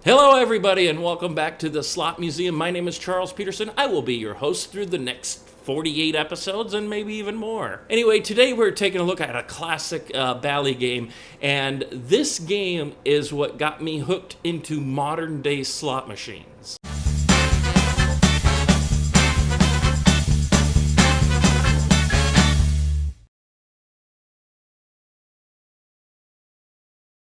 Hello everybody and welcome back to the Slot Museum. My name is Charles Peterson. I will be your host through the next 48 episodes and maybe even more. Anyway, today we're taking a look at a classic Bally game, and this game is what got me hooked into modern day slot machines.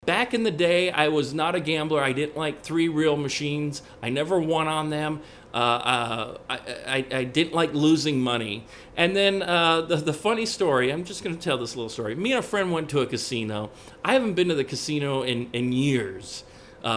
Back in the day, I was not a gambler. I didn't like three reel machines. I never won on them. I didn't like losing money. And then the funny story, I'm just going to tell this little story. Me and a friend went to a casino. I haven't been to the casino in years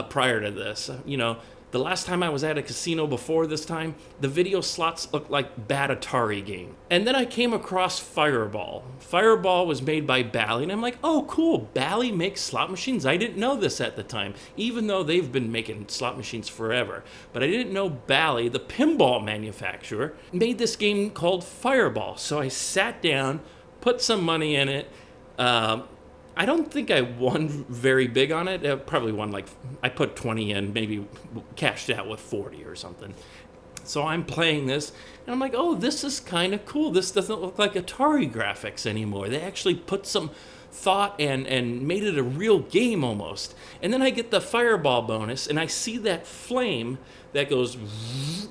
prior to this. You know, the last time I was at a casino before this time, the video slots looked like bad Atari game. And then I came across Fireball. Fireball was made by Bally, and I'm like, oh, cool, Bally makes slot machines? I didn't know this at the time, even though they've been making slot machines forever. But I didn't know Bally, the pinball manufacturer, made this game called Fireball. So I sat down, put some money in it. I don't think I won very big on it. I probably won I put 20 in, maybe cashed out with 40 or something. So I'm playing this, and I'm like, oh, this is kind of cool. This doesn't look like Atari graphics anymore. They actually put some thought and made it a real game almost. And then I get the Fireball bonus, and I see that flame that goes,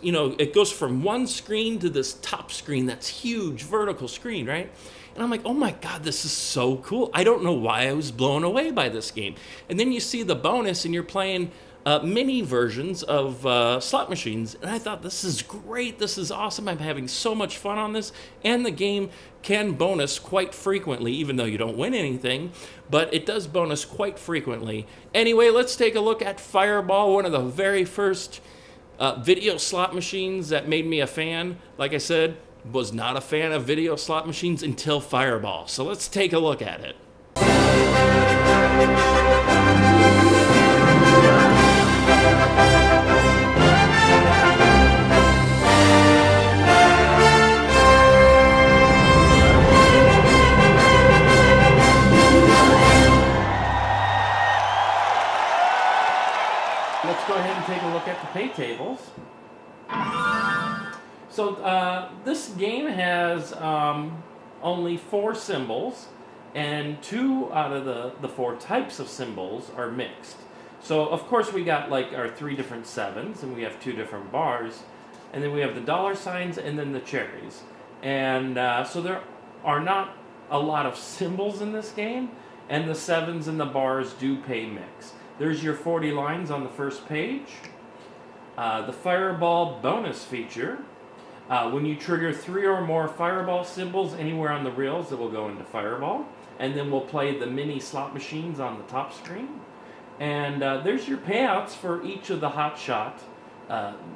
you know, it goes from one screen to this top screen, that's huge vertical screen, right? And I'm like, oh my God, this is so cool. I don't know why I was blown away by this game. And then you see the bonus and you're playing mini versions of slot machines. And I thought, this is great. This is awesome. I'm having so much fun on this. And the game can bonus quite frequently, even though you don't win anything. But it does bonus quite frequently. Anyway, let's take a look at Fireball, one of the very first video slot machines that made me a fan. Like I said, was not a fan of video slot machines until Fireball. So let's take a look at it. Let's go ahead and take a look at the pay tables. So this game has only 4 symbols, and 2 out of the 4 types of symbols are mixed. So of course we got like our 3 different 7s, and we have 2 different bars, and then we have the dollar signs and then the cherries. And so there are not a lot of symbols in this game, and the 7s and the bars do pay mix. There's your 40 lines on the first page. The Fireball bonus feature. When you trigger 3 or more Fireball symbols anywhere on the reels, it will go into Fireball. And then we'll play the mini slot machines on the top screen. And there's your payouts for each of the Hot Shot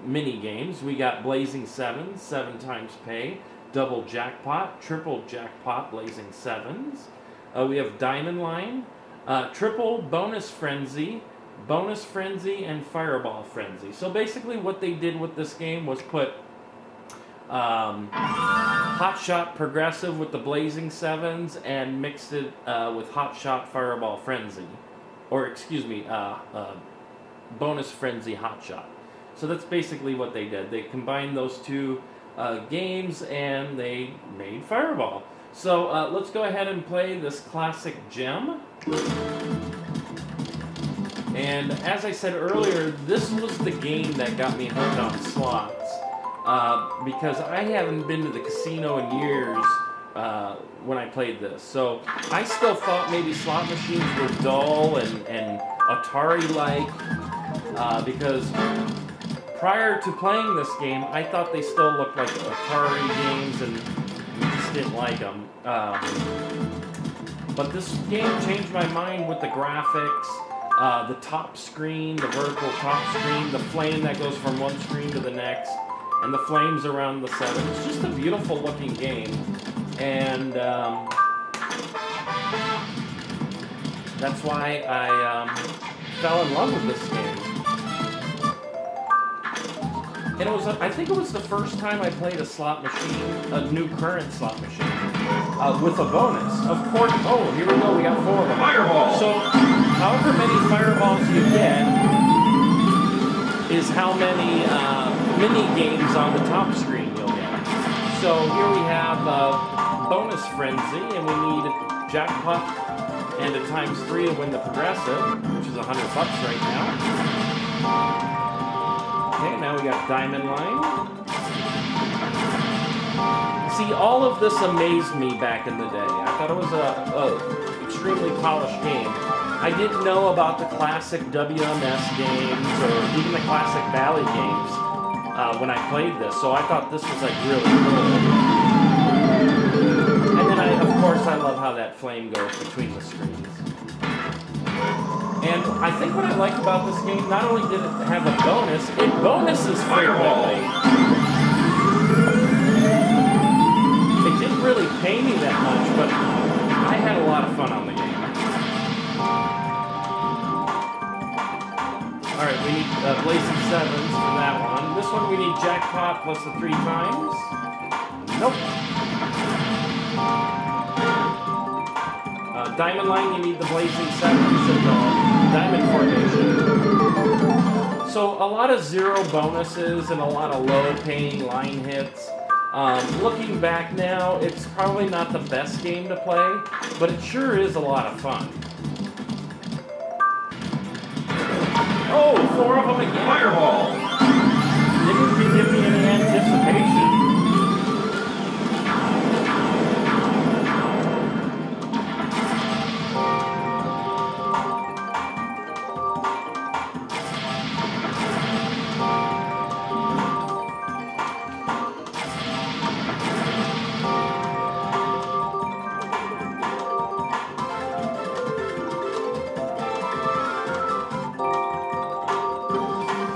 mini games. We got Blazing 7s, 7 times pay, Double Jackpot, Triple Jackpot, Blazing 7s. We have Diamond Line, Triple Bonus Frenzy, and Fireball Frenzy. So basically what they did with this game was put Hot Shot Progressive with the Blazing 7s and mixed it with Hot Shot Fireball Frenzy. Or, excuse me, Bonus Frenzy Hot Shot. So that's basically what they did. They combined those 2 games and they made Fireball. So let's go ahead and play this classic gem. And as I said earlier, this was the game that got me hooked on slots. Because I haven't been to the casino in years when I played this. So I still thought maybe slot machines were dull and Atari-like, because prior to playing this game, I thought they still looked like Atari games and just didn't like them. But this game changed my mind with the graphics, the top screen, the vertical top screen, the flame that goes from one screen to the next, and the flames around the 7. It's just a beautiful looking game, and that's why I fell in love with this game. And it was, I think it was the first time I played a slot machine, a new current slot machine, with a bonus. Of course, oh, here we go, we got 4 of them. Fireball! So, however many fireballs you get, is how many mini games on the top screen you'll get. So here we have Bonus Frenzy, and we need Jackpot and a ×3 to win the Progressive, which is $100 right now. Okay, now we got Diamond Line. See, all of this amazed me back in the day. I thought it was a extremely polished game. I didn't know about the classic WMS games or even the classic Bally games when I played this, so I thought this was like really cool. And then of course, I love how that flame goes between the screens. And I think what I like about this game, not only did it have a bonus, it bonuses frequently. It didn't really pay me that much, but I had a lot of fun on the game. Alright, we need Blazing Sevens for that one. This one we need Jackpot plus the 3 times. Nope. Diamond Line, you need the Blazing Sevens and the Diamond Formation. So a lot of 0 bonuses and a lot of low-paying line hits. Looking back now, it's probably not the best game to play, but it sure is a lot of fun. Oh, 4 of them again. Fireball! Didn't give me any anticipation.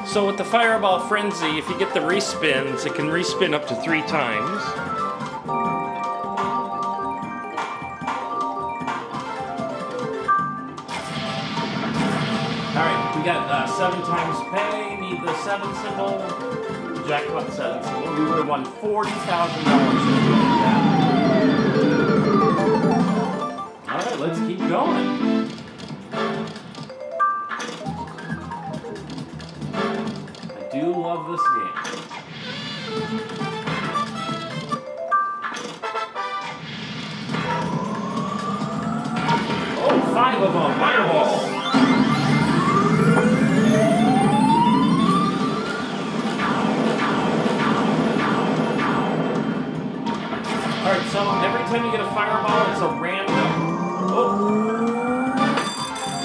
So with the Fireball Frenzy, if you get the respins, it can respin up to 3 times. Alright, we got 7 times pay, need the 7 symbol, Jackpot 7 symbol. We would have won $40,000 if we did that. Alright, let's keep going. I do love this game. Oh, 5 of them! Fireball! Alright, so every time you get a fireball, it's a random... Oh!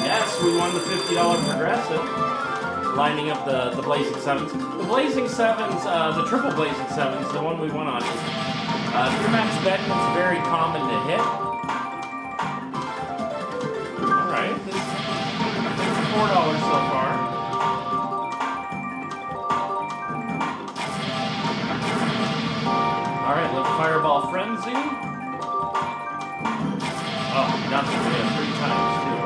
Yes, we won the $50 Progressive. Lining up the Blazing Sevens. The Blazing Sevens, the triple Blazing Sevens, the one we won on, if you're max betting, it's very common to hit. Alright, this is $4 so far. Alright, let's Fireball Frenzy. Oh, nothing. We have 3 times, too.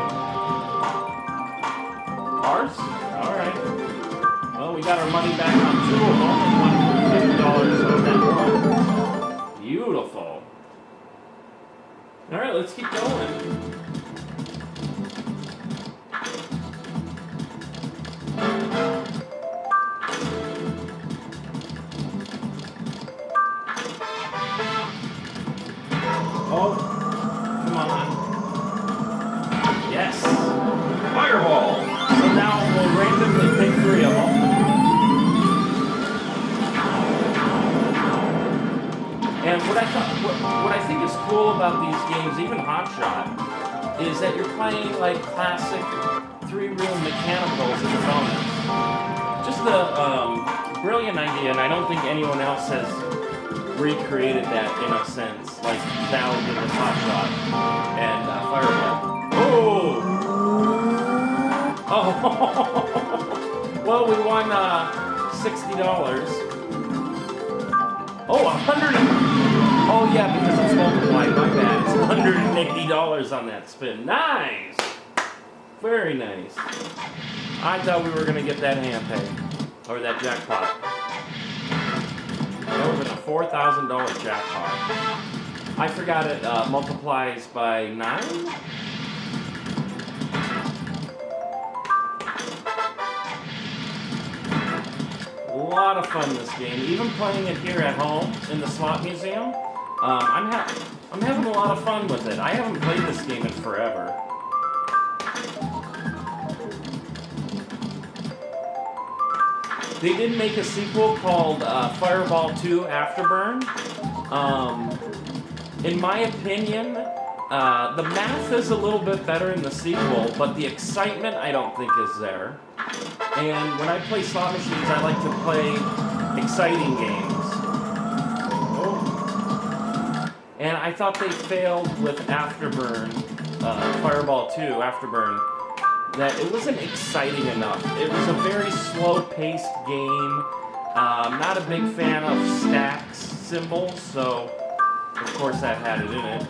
Ours? Alright. Well, we got our money back on 2 of them and won $50 on that one. Beautiful. Alright, let's keep going. Oh, come on. Yes. Fireball. So now we'll randomly pick 3 of them. And what I think is cool about these games, even Hot Shot, is that you're playing like classic 3-reel mechanicals in the bonus. Just a brilliant idea, and I don't think anyone else has recreated that in a sense, like Bally did with Hot Shot and Fireball. Oh! Well, we won $60. Oh, 100. Oh yeah, because it's multiplied. My bad. It's $180 on that spin. Nice. Very nice. I thought we were gonna get that hand pay or that jackpot. That would have been a $4,000 jackpot. I forgot it multiplies by 9. lot of fun, this game. Even playing it here at home in the slot museum, I'm having a lot of fun with it. I haven't played this game in forever. They did make a sequel called Fireball 2 Afterburn. In my opinion, the math is a little bit better in the sequel, but the excitement I don't think is there. And when I play slot machines, I like to play exciting games. Oh. And I thought they failed with Afterburn, Fireball 2 Afterburn, that it wasn't exciting enough. It was a very slow-paced game. Not a big fan of stacks symbols, so of course that had it in it.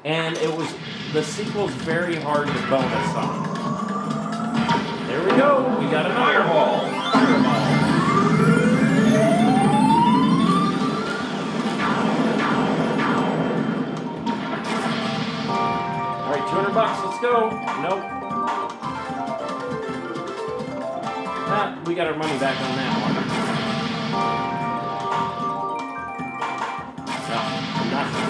And the sequel's very hard to bonus on. There we go. We got an Fireball. Fireball. All right, $200. Let's go. Nope. We got our money back on that one. No, nothing.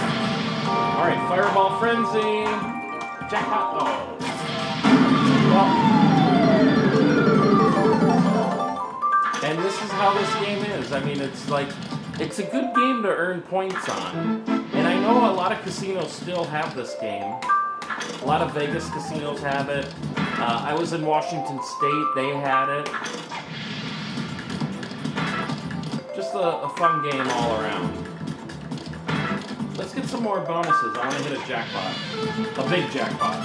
All right, Fireball Frenzy. Jackpot. Oh. Well. And this is how this game is. I mean, it's a good game to earn points on. And I know a lot of casinos still have this game. A lot of Vegas casinos have it. I was in Washington State, they had it. Just a fun game all around. Let's get some more bonuses. I want to hit a jackpot. A big jackpot.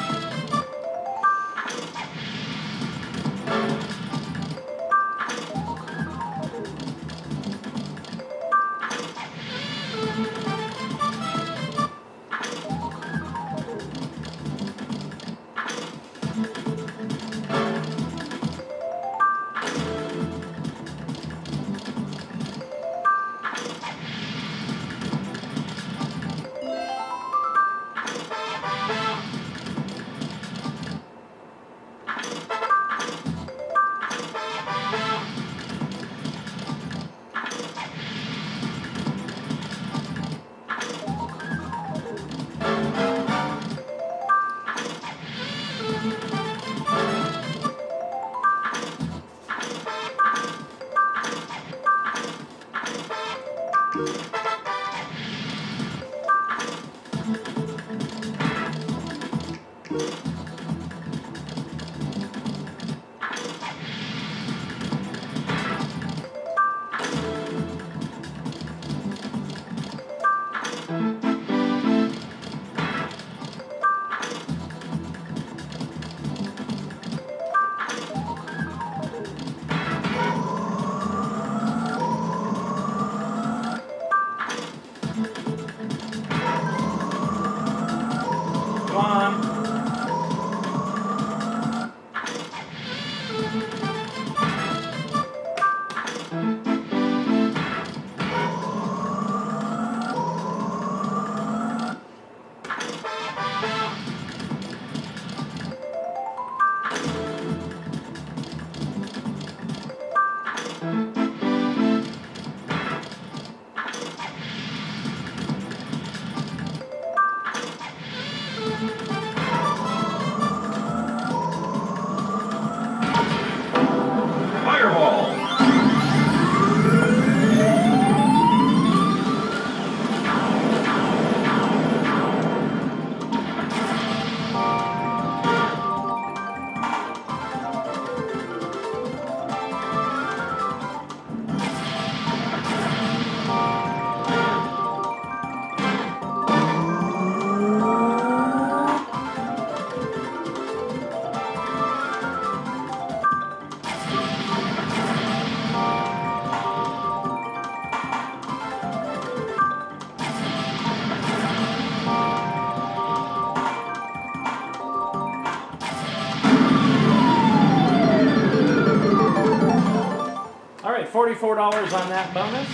$44 on that bonus.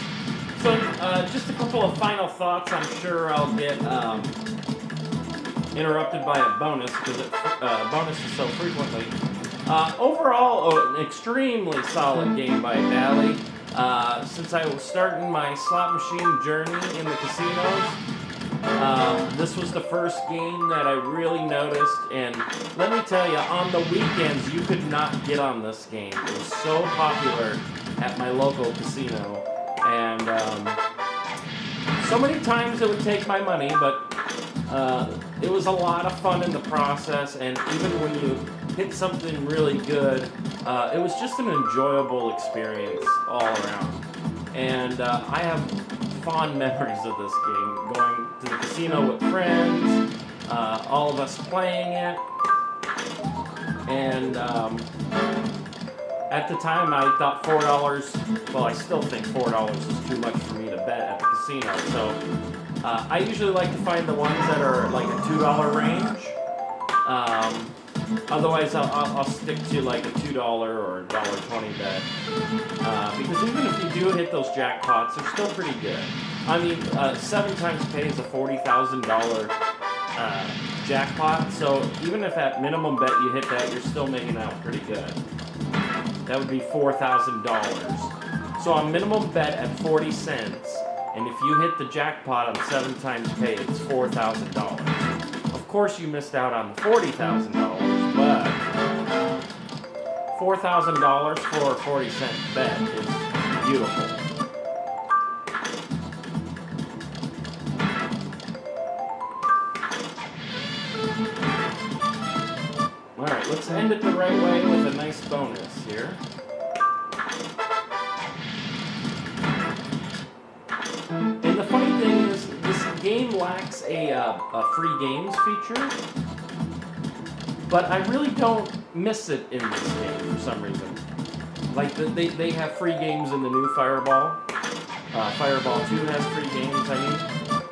So just a couple of final thoughts. I'm sure I'll get interrupted by a bonus because bonuses so frequently. Overall, an extremely solid game by Bally. Since I was starting my slot machine journey in the casinos, this was the first game that I really noticed, and let me tell you, on the weekends you could not get on this game. It was so popular at my local casino, and so many times it would take my money, but it was a lot of fun in the process, and even when you hit something really good, it was just an enjoyable experience all around. And I have fond memories of this game, going to the casino with friends, all of us playing it, and at the time I thought $4, well, I still think $4 is too much for me to bet at the casino, so I usually like to find the ones that are like a $2 range. Otherwise, I'll stick to like a $2 or $1.20 bet, because even if you do hit those jackpots, they're still pretty good. I mean, 7 times pay is a $40,000 jackpot, so even if at minimum bet you hit that, you're still making out pretty good. That would be $4,000. So on minimum bet at 40 cents, and if you hit the jackpot on 7 times pay, it's $4,000. Of course, you missed out on the $40,000, but $4,000 for a 40-cent bet is beautiful. All right, let's end it the right way with a nice bonus here. And the funny thing is, this game lacks a free games feature, but I really don't miss it in this game for some reason. Like, they have free games in the new Fireball. Fireball 2 has free games, I mean.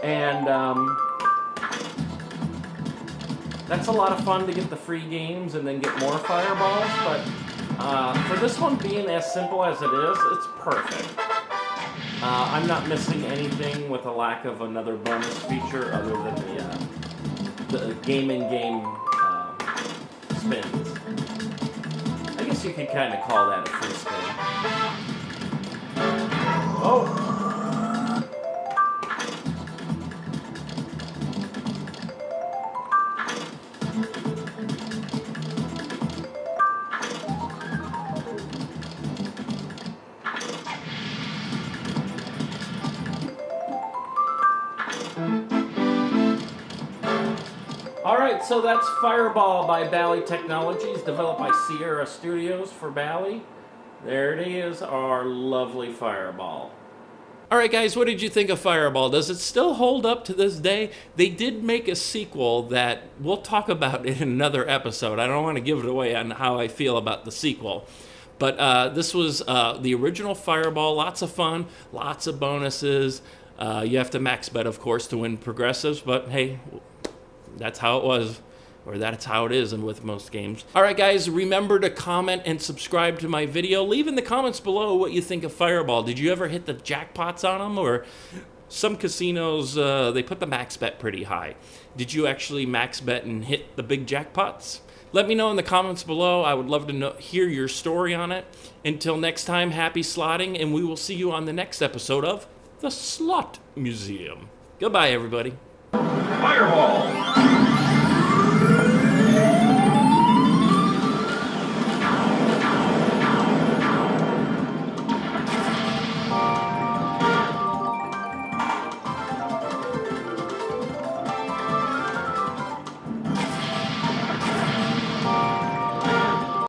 And that's a lot of fun to get the free games and then get more Fireballs, but for this one being as simple as it is, it's perfect. I'm not missing anything with a lack of another bonus feature other than the game-in-game spins. I guess you could kind of call that a free spin. Oh! Alright, so that's Fireball by Bally Technologies, developed by Sierra Studios for Bally. There it is, our lovely Fireball. Alright guys, what did you think of Fireball? Does it still hold up to this day? They did make a sequel that we'll talk about in another episode. I don't want to give it away on how I feel about the sequel. But this was the original Fireball, lots of fun, lots of bonuses. You have to max bet, of course, to win progressives, but hey, that's how it was, or that's how it is with most games. All right, guys, remember to comment and subscribe to my video. Leave in the comments below what you think of Fireball. Did you ever hit the jackpots on them? Or some casinos, they put the max bet pretty high. Did you actually max bet and hit the big jackpots? Let me know in the comments below. I would love to hear your story on it. Until next time, happy slotting, and we will see you on the next episode of The Slot Museum. Goodbye, everybody. Fireball!